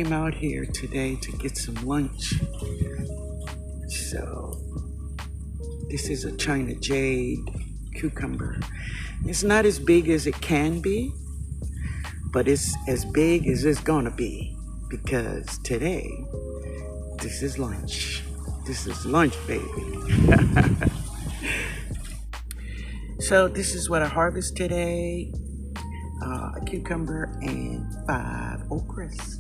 came out here today to get some lunch. So this is a China jade cucumber. It's not as big as it can be, but it's as big as it's gonna be, because today this is lunch. This is lunch, baby. So this is what I harvest today. A cucumber and 5 okras.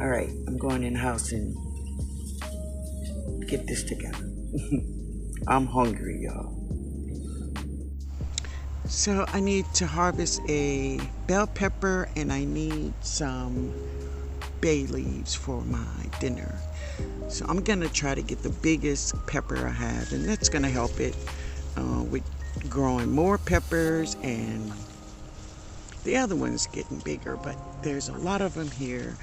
All right, I'm going in the house and get this together. I'm hungry, y'all. So I need to harvest a bell pepper and I need some bay leaves for my dinner. So I'm gonna try to get the biggest pepper I have, and that's gonna help it with growing more peppers, and the other one's getting bigger, but there's a lot of them here.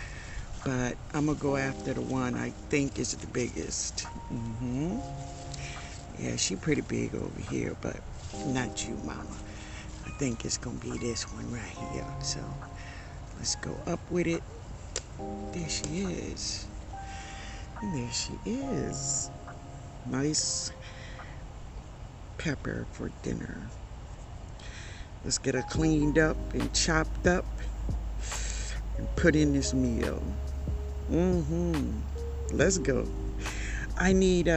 But I'm gonna go after the one I think is the biggest. Yeah, she pretty big over here, but not you, mama. I think it's gonna be this one right here. So let's go up with it. There she is. And there she is. Nice pepper for dinner. Let's get her cleaned up and chopped up and put in this meal. Let's go. I need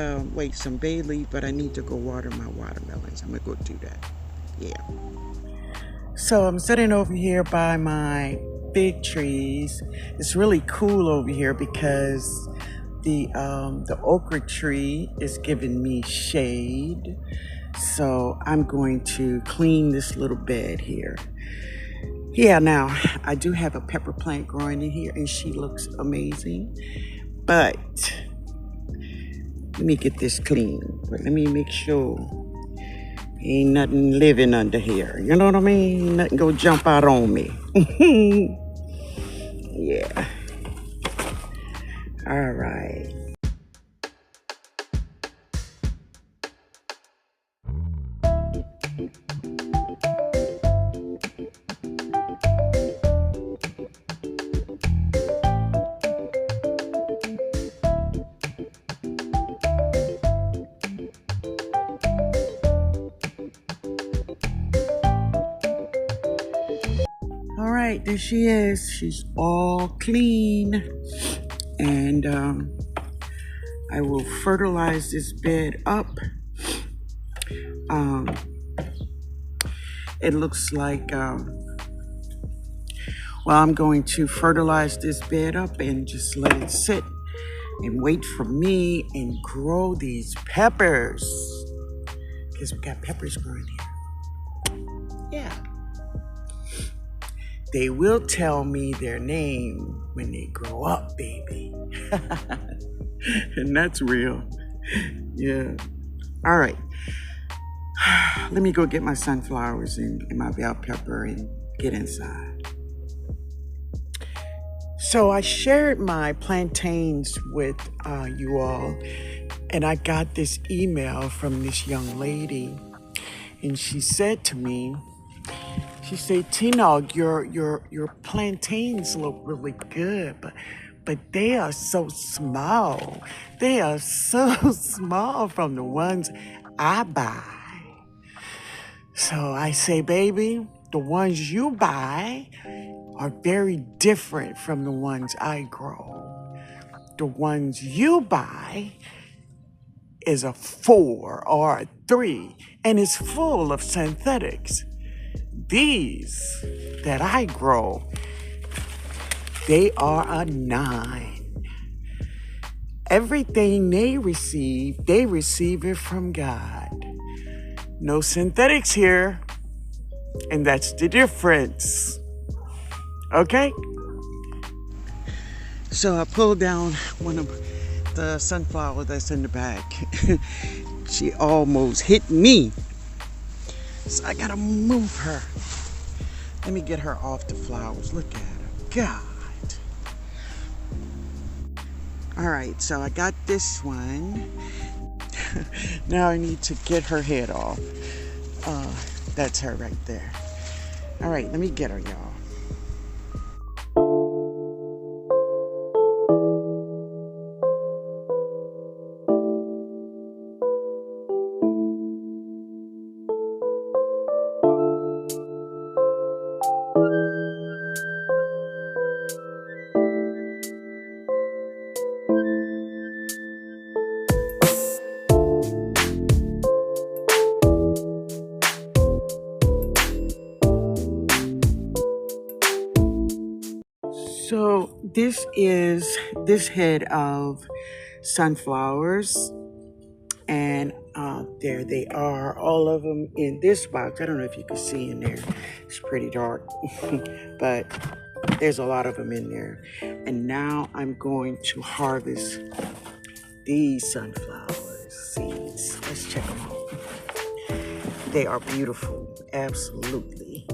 some bay leaf, but I need to go water my watermelons. I'm gonna go do that. Yeah. So I'm sitting over here by my fig trees. It's really cool over here because the okra tree is giving me shade. So I'm going to clean this little bed here. Yeah, now I do have a pepper plant growing in here and she looks amazing. But let me get this clean. But let me make sure ain't nothing living under here. You know what I mean? Nothing go jump out on me. Yeah. All right. All right, there she is. She's all clean. And I will fertilize this bed up. It looks like, I'm going to fertilize this bed up and just let it sit and wait for me and grow these peppers. Because we got peppers growing here. Yeah. They will tell me their name when they grow up, baby. And that's real. Yeah. All right. Let me go get my sunflowers and my bell pepper and get inside. So I shared my plantains with you all, and I got this email from this young lady, and she said to me, she said, "Tnog, your plantains look really good, but they are so small. They are so small from the ones I buy." So I say, baby, the ones you buy are very different from the ones I grow. The ones you buy is a 4 or a 3, and it's full of synthetics. These that I grow, they are a 9. Everything they receive it from God. No synthetics here, and that's the difference. Okay? So I pulled down one of the sunflower that's in the back. She almost hit me. So I gotta move her. Let me get her off the flowers. Look at her. God. All right, so I got this one. Now I need to get her head off. That's her right there. All right, let me get her, y'all. So this is this head of sunflowers, and there they are, all of them in this box. I don't know if you can see in there. It's pretty dark, but there's a lot of them in there. And now I'm going to harvest these sunflower seeds. Let's check them out. They are beautiful, absolutely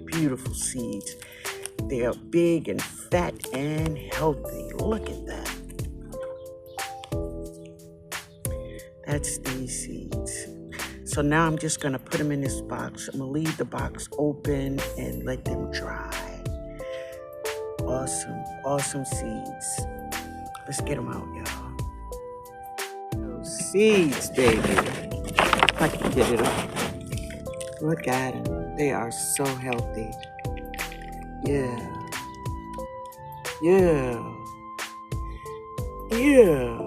beautiful seeds. They are big and fat and healthy. Look at that. That's these seeds. So now I'm just gonna put them in this box. I'm gonna leave the box open and let them dry. Awesome, awesome seeds. Let's get them out, y'all. Those seeds, baby. If I can get it up. Look at them. They are so healthy. Yeah. Yeah. Yeah.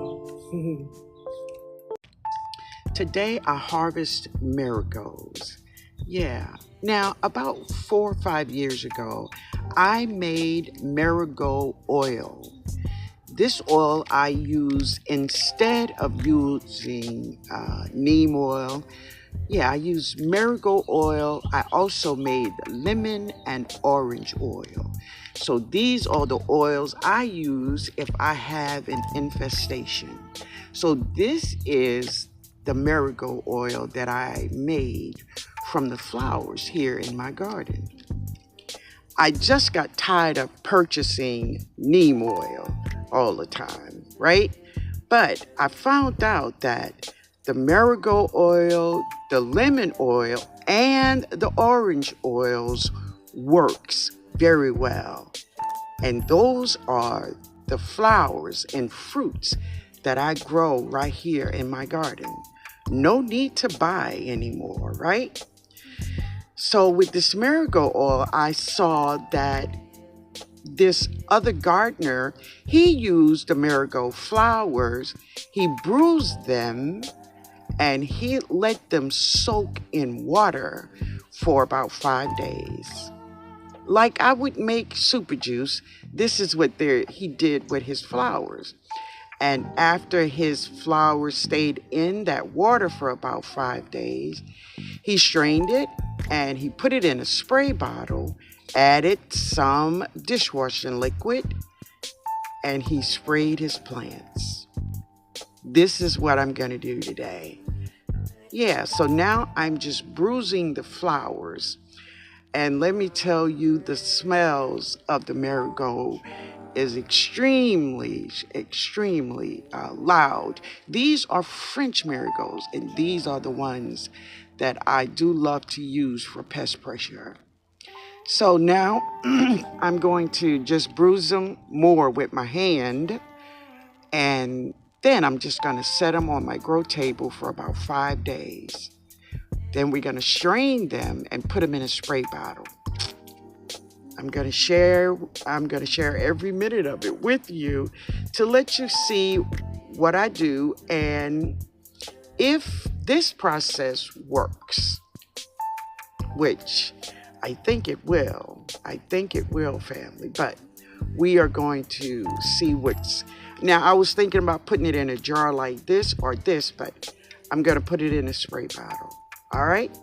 Today I harvest marigolds. Yeah. Now, about 4 or 5 years ago, I made marigold oil. This oil I use instead of using neem oil. Yeah, I use marigold oil. I also made lemon and orange oil. So these are the oils I use if I have an infestation. So this is the marigold oil that I made from the flowers here in my garden. I just got tired of purchasing neem oil all the time, right? But I found out that the marigold oil, the lemon oil, and the orange oils works very well. And those are the flowers and fruits that I grow right here in my garden. No need to buy anymore, right? So with this marigold oil, I saw that this other gardener, he used the marigold flowers, he bruised them, and he let them soak in water for about 5 days. Like I would make super juice, this is what he did with his flowers. And after his flowers stayed in that water for about 5 days, he strained it and he put it in a spray bottle, added some dishwashing liquid, and he sprayed his plants. This is what I'm going to do today. Yeah, so now I'm just bruising the flowers. And let me tell you, the smells of the marigold is extremely loud. These are French marigolds, and these are the ones that I do love to use for pest pressure. So now I'm going to just bruise them more with my hand, and then I'm just going to set them on my grow table for about 5 days. Then we're going to strain them and put them in a spray bottle. I'm going to share every minute of it with you to let you see what I do and if this process works, which I think it will. I think it will, family, but we are going to see now I was thinking about putting it in a jar like this or this, but I'm going to put it in a spray bottle. All right.